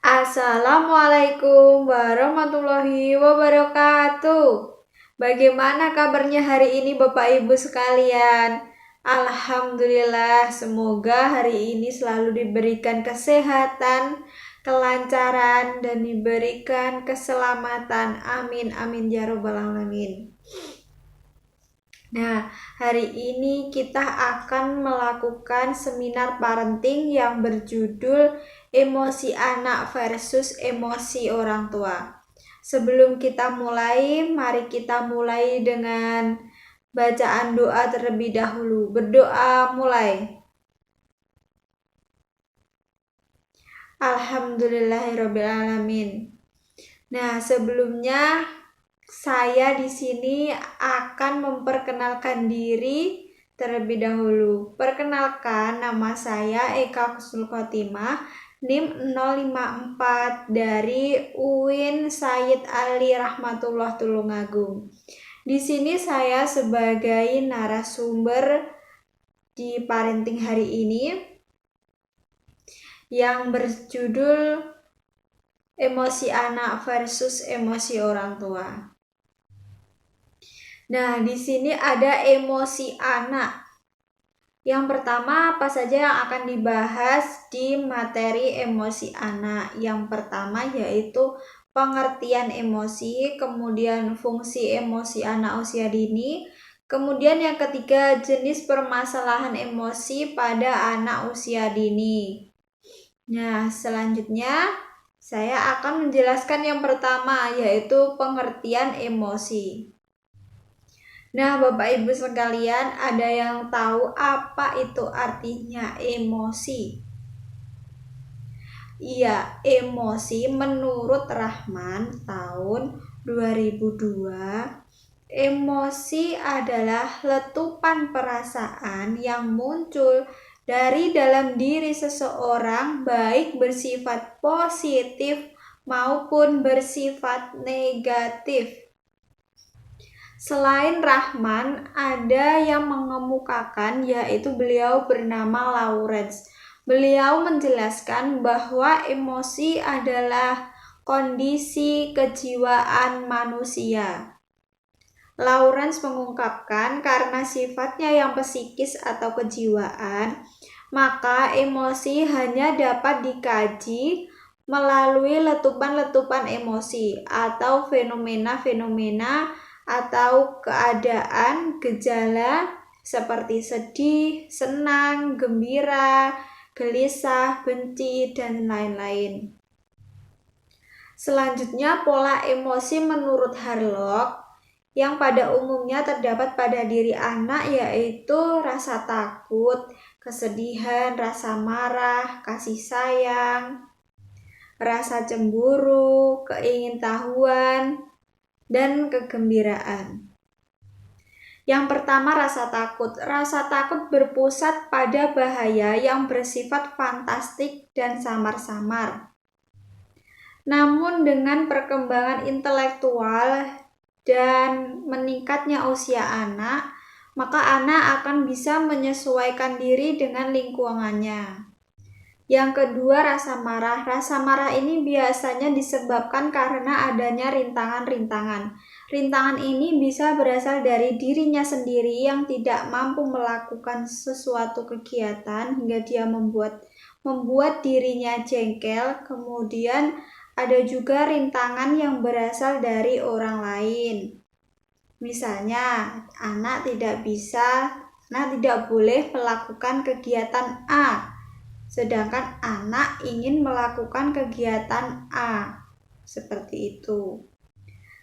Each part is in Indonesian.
Assalamualaikum warahmatullahi wabarakatuh. Bagaimana kabarnya hari ini Bapak Ibu sekalian? Alhamdulillah, semoga hari ini selalu diberikan kesehatan, kelancaran, dan diberikan keselamatan. Amin, amin, ya robbal alamin. Nah, hari ini kita akan melakukan seminar parenting yang berjudul Emosi Anak versus Emosi Orang Tua. Sebelum kita mulai, mari kita mulai dengan bacaan doa terlebih dahulu. Berdoa mulai. Alhamdulillahirrabbilalamin. Nah, sebelumnya saya di sini akan memperkenalkan diri terlebih dahulu. Perkenalkan, nama saya Eka Husnul Khotimah, NIM 054 dari UIN Sayyid Ali Rahmatullah Tulungagung. Di sini saya sebagai narasumber di parenting hari ini yang berjudul Emosi Anak versus Emosi Orang Tua. Nah, di sini ada emosi anak. Yang pertama, apa saja yang akan dibahas di materi emosi anak? Yang pertama yaitu pengertian emosi, kemudian fungsi emosi anak usia dini, kemudian yang ketiga jenis permasalahan emosi pada anak usia dini. Nah, selanjutnya saya akan menjelaskan yang pertama yaitu pengertian emosi. Nah, Bapak Ibu sekalian, ada yang tahu apa itu artinya emosi? Iya, emosi menurut Rahman tahun 2002, emosi adalah letupan perasaan yang muncul dari dalam diri seseorang, baik bersifat positif maupun bersifat negatif. Selain Rahman, ada yang mengemukakan, yaitu beliau bernama Lawrence. Beliau menjelaskan bahwa emosi adalah kondisi kejiwaan manusia. Lawrence mengungkapkan karena sifatnya yang psikis atau kejiwaan, maka emosi hanya dapat dikaji melalui letupan-letupan emosi atau fenomena-fenomena atau keadaan gejala seperti sedih, senang, gembira, gelisah, benci, dan lain-lain. Selanjutnya, pola emosi menurut Harlock yang pada umumnya terdapat pada diri anak yaitu rasa takut, kesedihan, rasa marah, kasih sayang, rasa cemburu, keingintahuan, dan kegembiraan. Yang pertama, rasa takut. Rasa takut berpusat pada bahaya yang bersifat fantastik dan samar-samar. Namun dengan perkembangan intelektual dan meningkatnya usia anak, maka anak akan bisa menyesuaikan diri dengan lingkungannya. Yang kedua, rasa marah. Rasa marah ini biasanya disebabkan karena adanya rintangan-rintangan. Rintangan ini bisa berasal dari dirinya sendiri yang tidak mampu melakukan sesuatu kegiatan hingga dia membuat dirinya jengkel. Kemudian ada juga rintangan yang berasal dari orang lain. Misalnya, anak tidak boleh melakukan kegiatan A, sedangkan anak ingin melakukan kegiatan A. Seperti itu.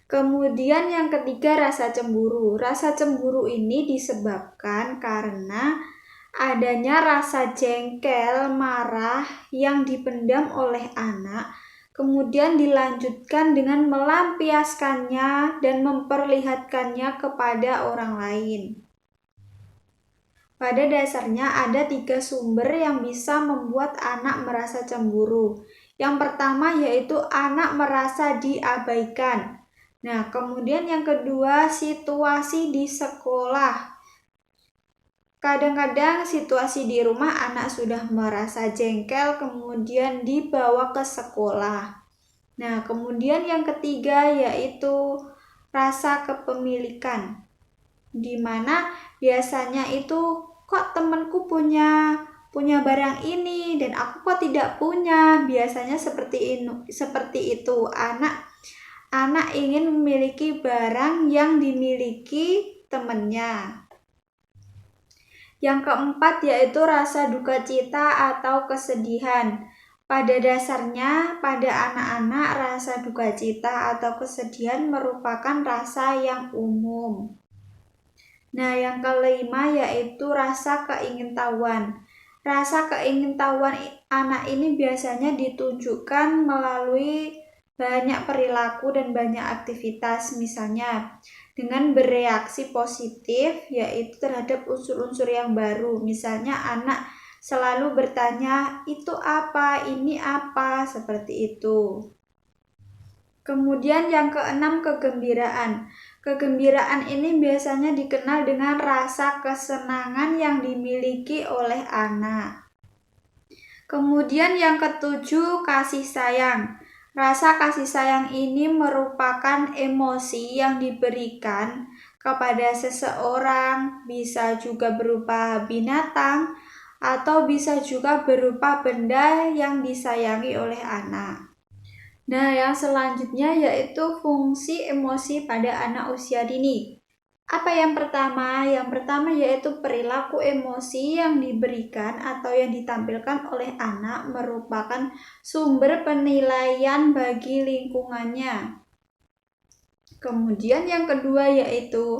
Kemudian yang ketiga, rasa cemburu. Rasa cemburu ini disebabkan karena adanya rasa jengkel, marah yang dipendam oleh anak, kemudian dilanjutkan dengan melampiaskannya dan memperlihatkannya kepada orang lain. Pada dasarnya ada 3 sumber yang bisa membuat anak merasa cemburu. Yang pertama yaitu anak merasa diabaikan. Nah, kemudian yang kedua situasi di sekolah. Kadang-kadang situasi di rumah anak sudah merasa jengkel, kemudian dibawa ke sekolah. Nah, kemudian yang ketiga yaitu rasa kepemilikan, di mana biasanya itu kok temanku punya barang ini dan aku kok tidak punya. Biasanya seperti itu. Anak ingin memiliki barang yang dimiliki temannya. Yang keempat yaitu rasa duka cita atau kesedihan. Pada dasarnya, pada anak-anak rasa duka cita atau kesedihan merupakan rasa yang umum. Nah, yang kelima yaitu rasa keingintahuan. Rasa keingintahuan anak ini biasanya ditunjukkan melalui banyak perilaku dan banyak aktivitas, misalnya dengan bereaksi positif yaitu terhadap unsur-unsur yang baru. Misalnya anak selalu bertanya, itu apa, ini apa, seperti itu. Kemudian yang keenam, kegembiraan. Kegembiraan ini biasanya dikenal dengan rasa kesenangan yang dimiliki oleh anak. Kemudian yang ketujuh, kasih sayang. Rasa kasih sayang ini merupakan emosi yang diberikan kepada seseorang, bisa juga berupa binatang, atau bisa juga berupa benda yang disayangi oleh anak. Nah, yang selanjutnya yaitu fungsi emosi pada anak usia dini. Apa yang pertama? Yang pertama yaitu perilaku emosi yang diberikan atau yang ditampilkan oleh anak merupakan sumber penilaian bagi lingkungannya. Kemudian yang kedua yaitu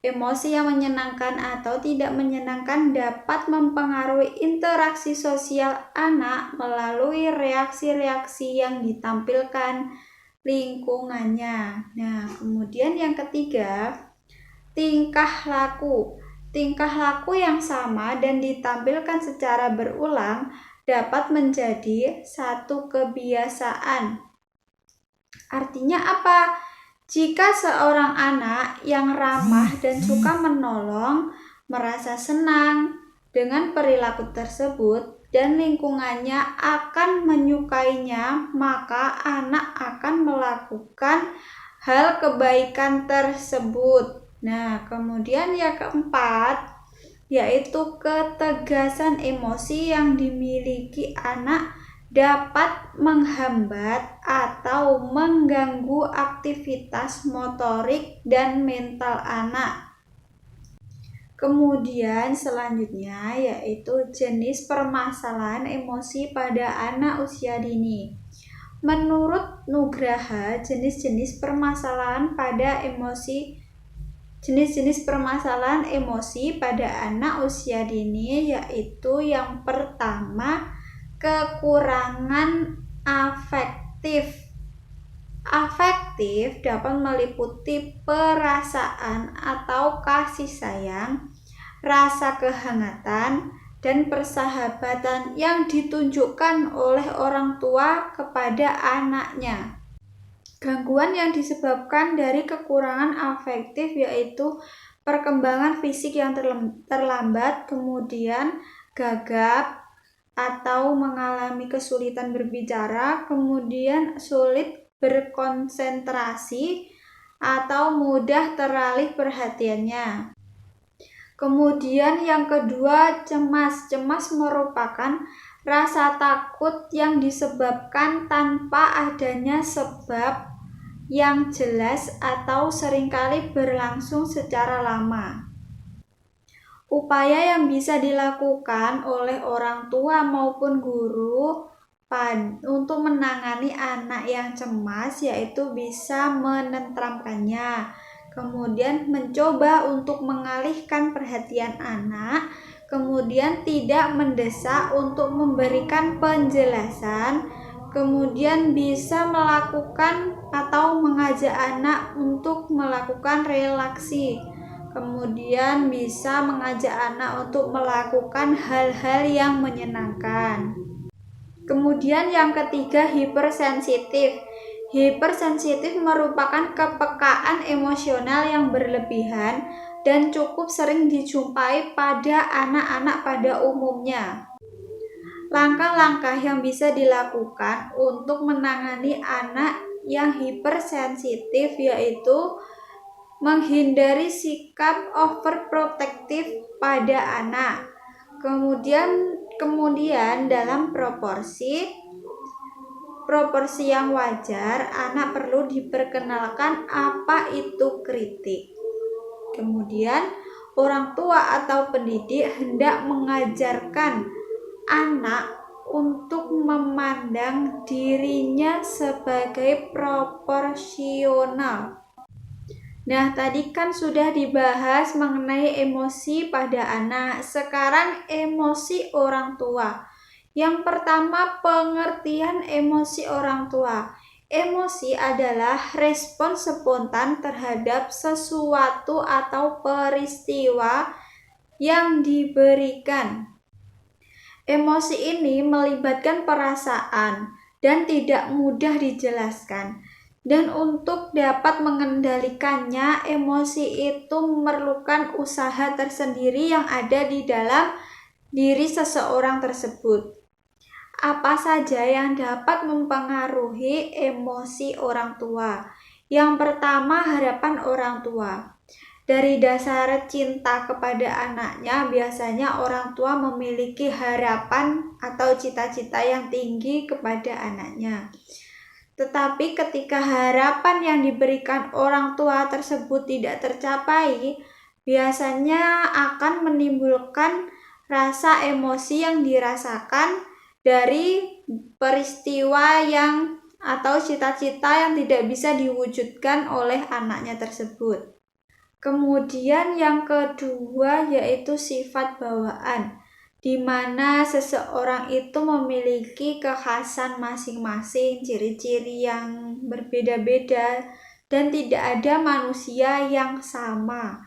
emosi yang menyenangkan atau tidak menyenangkan dapat mempengaruhi interaksi sosial anak melalui reaksi-reaksi yang ditampilkan lingkungannya. Nah, kemudian yang ketiga, tingkah laku. Tingkah laku yang sama dan ditampilkan secara berulang dapat menjadi satu kebiasaan. Artinya apa? Jika seorang anak yang ramah dan suka menolong merasa senang dengan perilaku tersebut dan lingkungannya akan menyukainya, maka anak akan melakukan hal kebaikan tersebut. Nah, kemudian yang keempat yaitu ketegasan emosi yang dimiliki anak dapat menghambat atau mengganggu aktivitas motorik dan mental anak. Kemudian selanjutnya yaitu jenis permasalahan emosi pada anak usia dini. Menurut Nugraha, jenis-jenis permasalahan emosi pada anak usia dini yaitu yang pertama, kekurangan afektif. Afektif dapat meliputi perasaan atau kasih sayang, rasa kehangatan, dan persahabatan yang ditunjukkan oleh orang tua kepada anaknya. Gangguan yang disebabkan dari kekurangan afektif yaitu perkembangan fisik yang terlambat, kemudian gagap atau mengalami kesulitan berbicara, kemudian sulit berkonsentrasi atau mudah teralih perhatiannya. Kemudian yang kedua, cemas. Cemas merupakan rasa takut yang disebabkan tanpa adanya sebab yang jelas atau seringkali berlangsung secara lama. Upaya yang bisa dilakukan oleh orang tua maupun guru untuk menangani anak yang cemas yaitu bisa menenteramkannya, kemudian mencoba untuk mengalihkan perhatian anak, kemudian tidak mendesak untuk memberikan penjelasan, kemudian bisa melakukan atau mengajak anak untuk melakukan relaksasi, kemudian bisa mengajak anak untuk melakukan hal-hal yang menyenangkan. Kemudian yang ketiga, hipersensitif. Hipersensitif merupakan kepekaan emosional yang berlebihan dan cukup sering dijumpai pada anak-anak pada umumnya. Langkah-langkah yang bisa dilakukan untuk menangani anak yang hipersensitif yaitu menghindari sikap overprotective pada anak. Kemudian dalam proporsi yang wajar, anak perlu diperkenalkan apa itu kritik. Kemudian orang tua atau pendidik hendak mengajarkan anak untuk memandang dirinya sebagai proporsional. Nah, tadi kan sudah dibahas mengenai emosi pada anak. Sekarang emosi orang tua. Yang pertama, pengertian emosi orang tua. Emosi adalah respon spontan terhadap sesuatu atau peristiwa yang diberikan. Emosi ini melibatkan perasaan dan tidak mudah dijelaskan. Dan untuk dapat mengendalikannya, emosi itu memerlukan usaha tersendiri yang ada di dalam diri seseorang tersebut. Apa saja yang dapat mempengaruhi emosi orang tua? Yang pertama, harapan orang tua. Dari dasar cinta kepada anaknya, biasanya orang tua memiliki harapan atau cita-cita yang tinggi kepada anaknya. Tetapi ketika harapan yang diberikan orang tua tersebut tidak tercapai, biasanya akan menimbulkan rasa emosi yang dirasakan dari peristiwa yang atau cita-cita yang tidak bisa diwujudkan oleh anaknya tersebut. Kemudian yang kedua yaitu sifat bawaan, di mana seseorang itu memiliki kekhasan masing-masing, ciri-ciri yang berbeda-beda, dan tidak ada manusia yang sama.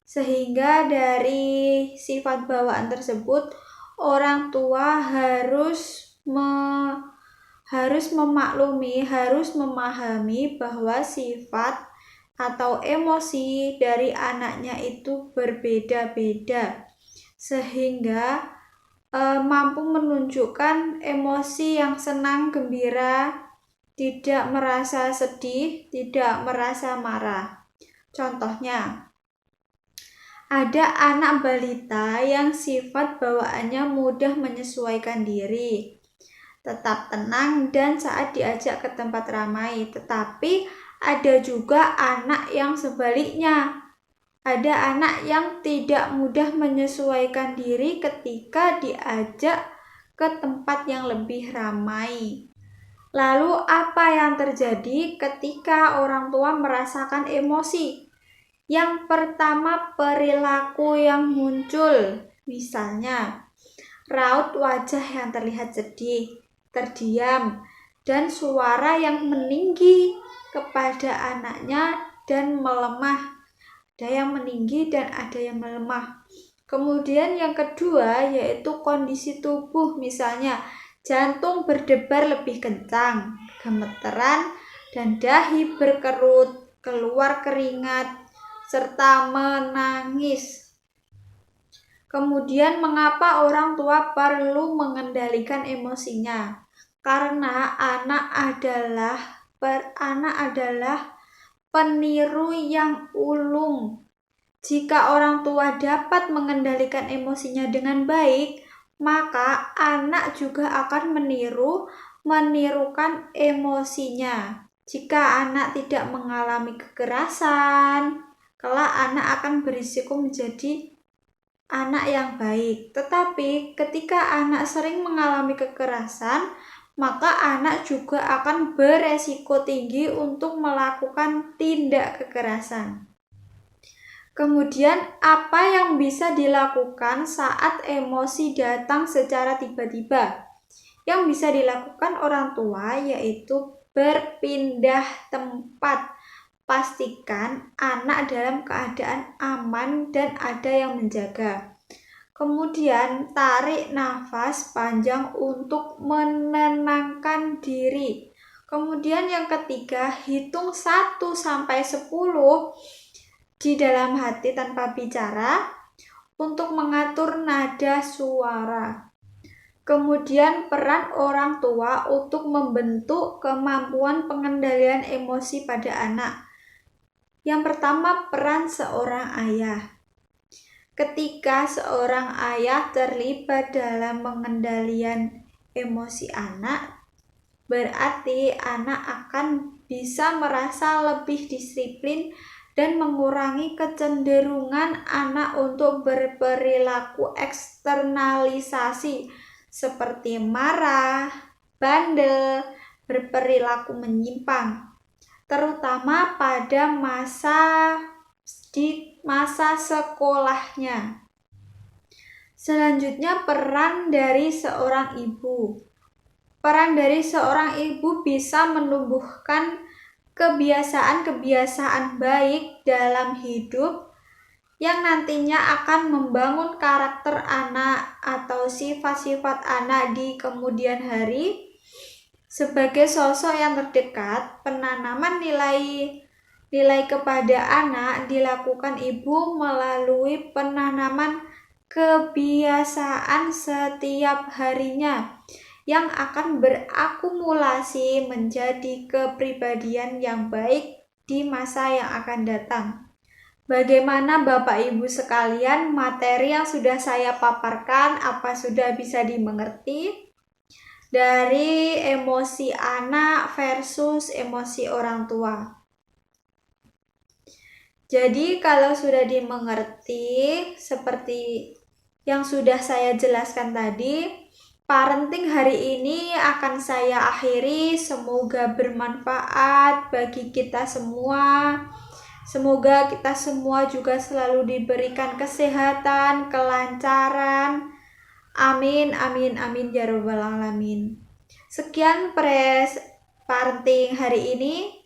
Sehingga dari sifat bawaan tersebut, orang tua harus memaklumi, harus memahami bahwa sifat atau emosi dari anaknya itu berbeda-beda, sehingga mampu menunjukkan emosi yang senang, gembira, tidak merasa sedih, tidak merasa marah. Contohnya, ada anak balita yang sifat bawaannya mudah menyesuaikan diri, tetap tenang dan saat diajak ke tempat ramai, tetapi ada juga anak yang sebaliknya. Ada anak yang tidak mudah menyesuaikan diri ketika diajak ke tempat yang lebih ramai. Lalu apa yang terjadi ketika orang tua merasakan emosi? Yang pertama, perilaku yang muncul. Misalnya, raut wajah yang terlihat sedih, terdiam, dan suara yang meninggi kepada anaknya dan melemah. Ada yang meninggi dan ada yang melemah. Kemudian yang kedua yaitu kondisi tubuh, misalnya jantung berdebar lebih kencang, gemeteran, dan dahi berkerut, keluar keringat, serta menangis. Kemudian mengapa orang tua perlu mengendalikan emosinya? Karena anak adalah peniru yang ulung. Jika orang tua dapat mengendalikan emosinya dengan baik, maka anak juga akan menirukan emosinya. Jika anak tidak mengalami kekerasan, kelak anak akan berisiko menjadi anak yang baik. Tetapi ketika anak sering mengalami kekerasan, maka anak juga akan beresiko tinggi untuk melakukan tindak kekerasan. Kemudian, apa yang bisa dilakukan saat emosi datang secara tiba-tiba? Yang bisa dilakukan orang tua yaitu berpindah tempat. Pastikan anak dalam keadaan aman dan ada yang menjaga. Kemudian tarik nafas panjang untuk menenangkan diri. Kemudian yang ketiga, hitung 1 sampai 10 di dalam hati tanpa bicara untuk mengatur nada suara. Kemudian peran orang tua untuk membentuk kemampuan pengendalian emosi pada anak. Yang pertama, peran seorang ayah. Ketika seorang ayah terlibat dalam pengendalian emosi anak, berarti anak akan bisa merasa lebih disiplin dan mengurangi kecenderungan anak untuk berperilaku eksternalisasi seperti marah, bandel, berperilaku menyimpang, terutama pada di masa sekolahnya. Selanjutnya, peran dari seorang ibu. Peran dari seorang ibu bisa menumbuhkan kebiasaan-kebiasaan baik dalam hidup yang nantinya akan membangun karakter anak atau sifat-sifat anak di kemudian hari. Sebagai sosok yang terdekat, penanaman nilai kepada anak dilakukan ibu melalui penanaman kebiasaan setiap harinya yang akan berakumulasi menjadi kepribadian yang baik di masa yang akan datang. Bagaimana Bapak Ibu sekalian, materi yang sudah saya paparkan apa sudah bisa dimengerti? Dari emosi anak versus emosi orang tua. Jadi kalau sudah dimengerti seperti yang sudah saya jelaskan tadi, parenting hari ini akan saya akhiri. Semoga bermanfaat bagi kita semua. Semoga kita semua juga selalu diberikan kesehatan, kelancaran. Amin, amin, amin, ya rabbal alamin. Sekian parenting hari ini.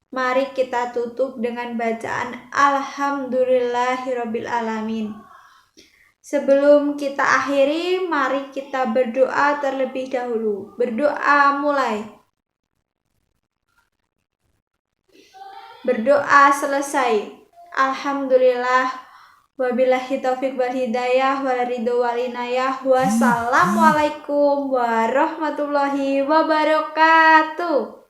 Mari kita tutup dengan bacaan Alhamdulillahirabbil alamin. Sebelum kita akhiri, mari kita berdoa terlebih dahulu. Berdoa mulai. Berdoa selesai. Alhamdulillah, wabillahi taufiq wal hidayah wal ridho wal inayah. Wassalamualaikum warahmatullahi wabarakatuh.